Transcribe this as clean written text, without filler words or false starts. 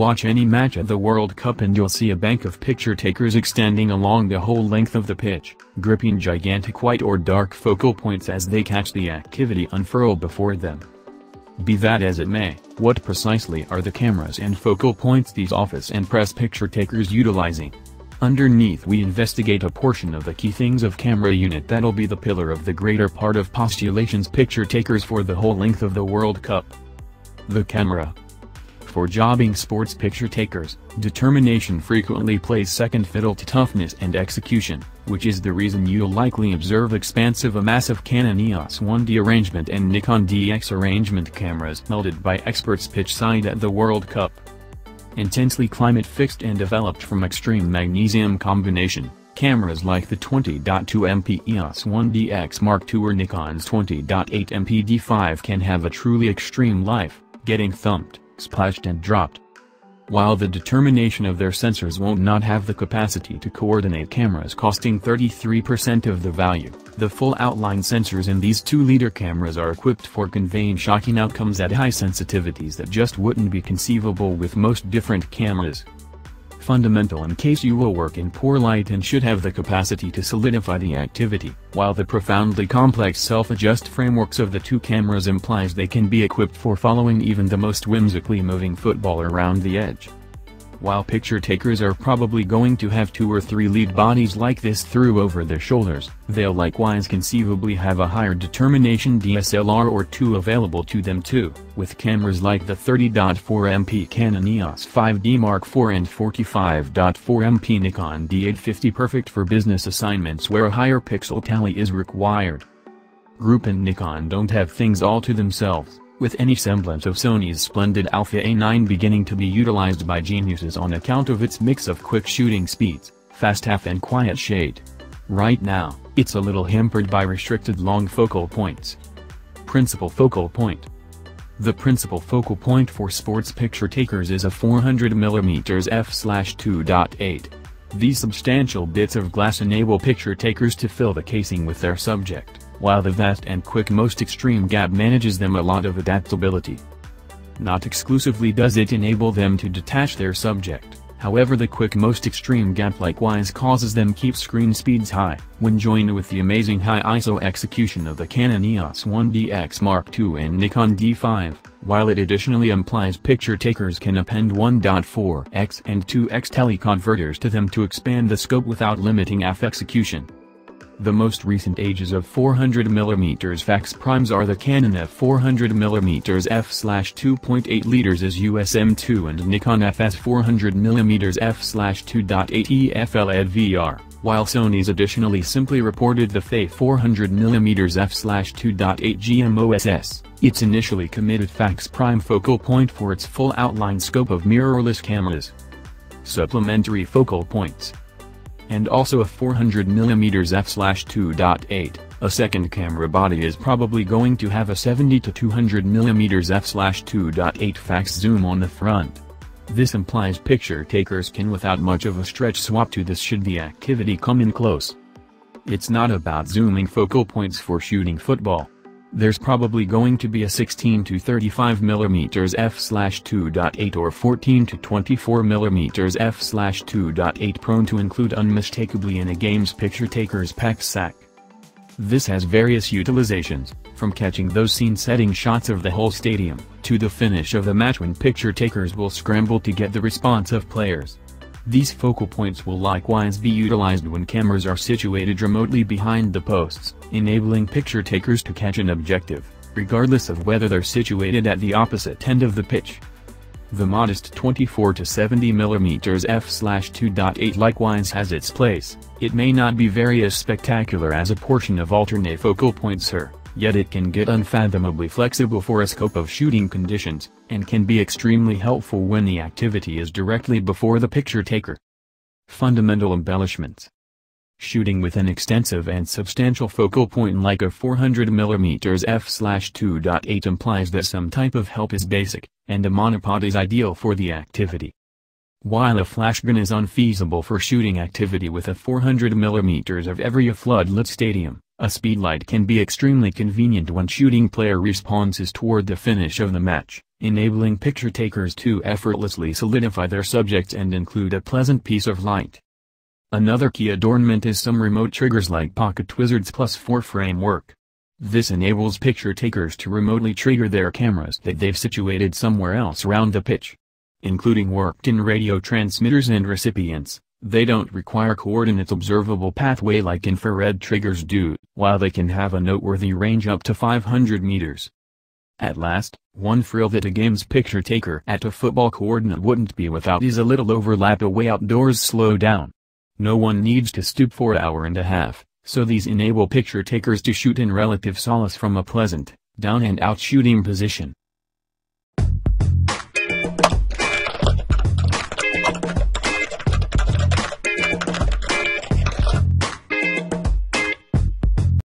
Watch any match at the World Cup and you'll see a bank of picture takers extending along the whole length of the pitch, gripping gigantic white or dark focal points as they catch the activity unfurl before them. Be that as it may, what precisely are the cameras and focal points these office and press picture takers utilizing? Underneath we investigate a portion of the key things of camera unit that'll be the pillar of the greater part of postulations picture takers for the whole length of the World Cup. The camera. For jobbing sports picture takers, determination frequently plays second fiddle to toughness and execution, which is the reason you'll likely observe expansive a massive Canon EOS-1D arrangement and Nikon Dx arrangement cameras welded by experts pitch side at the World Cup. Intensely climate fixed and developed from extreme magnesium combination, cameras like the 20.2MP EOS-1DX Mark II or Nikon's 20.8MP D5 can have a truly extreme life, getting thumped, splashed and dropped. While the determination of their sensors won't not have the capacity to coordinate cameras costing 33% of the value, the full outline sensors in these 2-liter cameras are equipped for conveying shocking outcomes at high sensitivities that just wouldn't be conceivable with most different cameras. Fundamental in case you will work in poor light and should have the capacity to solidify the activity, while the profoundly complex self-adjust frameworks of the 2 cameras implies they can be equipped for following even the most whimsically moving football around the edge. While picture takers are probably going to have 2 or 3 lead bodies like this through over their shoulders, they'll likewise conceivably have a higher determination DSLR or 2 available to them too, with cameras like the 30.4MP Canon EOS-5D Mark IV and 45.4MP Nikon D850 perfect for business assignments where a higher pixel tally is required. Group and Nikon don't have things all to themselves, with any semblance of Sony's splendid Alpha A9 beginning to be utilized by geniuses on account of its mix of quick shooting speeds, fast half and quiet shade. Right now, it's a little hampered by restricted long focal points. Principal focal point. The principal focal point for sports picture takers is a 400mm f/2.8. These substantial bits of glass enable picture takers to fill the casing with their subject, while the vast and quick most extreme gap manages them a lot of adaptability. Not exclusively does it enable them to detach their subject, however the quick most extreme gap likewise causes them keep screen speeds high, when joined with the amazing high ISO execution of the Canon EOS-1DX Mark II and Nikon D5, while it additionally implies picture takers can append 1.4x and 2x teleconverters to them to expand the scope without limiting f execution. The most recent ages of 400mm fax primes are the Canon f400mm f/2.8 liters as USM2 and Nikon FS 400mm f/2.8 EFL VR, while Sony's additionally simply reported the FE 400mm f/2.8 GMOSS, its initially committed fax prime focal point for its full outline scope of mirrorless cameras. Supplementary focal points. And also a 400mm f/2.8, a second camera body is probably going to have a 70 to 200mm f/2.8 fax zoom on the front. This implies picture takers can without much of a stretch swap to this should the activity come in close. It's not about zooming focal points for shooting football. There's probably going to be a 16 to 35mm f/2.8 or 14 to 24mm f/2.8 prone to include unmistakably in a game's picture taker's pack sack. This has various utilizations, from catching those scene-setting shots of the whole stadium, to the finish of the match when picture takers will scramble to get the response of players. These focal points will likewise be utilized when cameras are situated remotely behind the posts, enabling picture takers to catch an objective, regardless of whether they're situated at the opposite end of the pitch. The modest 24 to 70mm f/2.8 likewise has its place. It may not be very as spectacular as a portion of alternate focal points here, yet it can get unfathomably flexible for a scope of shooting conditions, and can be extremely helpful when the activity is directly before the picture taker. Fundamental embellishments. Shooting with an extensive and substantial focal point like a 400mm f/2.8 implies that some type of help is basic, and a monopod is ideal for the activity. While a flashgun is unfeasible for shooting activity with a 400mm of every floodlit stadium, a speedlight can be extremely convenient when shooting player responses toward the finish of the match, enabling picture takers to effortlessly solidify their subjects and include a pleasant piece of light. Another key adornment is some remote triggers like Pocket Wizard's +4 framework. This enables picture takers to remotely trigger their cameras that they've situated somewhere else around the pitch. Including worked-in radio transmitters and recipients, they don't require coordinates observable pathway like infrared triggers do, while they can have a noteworthy range up to 500 meters. At last, one frill that a game's picture taker at a football coordinate wouldn't be without is a little overlap away outdoors slow down. No one needs to stoop for an hour and a half, so these enable picture takers to shoot in relative solace from a pleasant, down and out shooting position.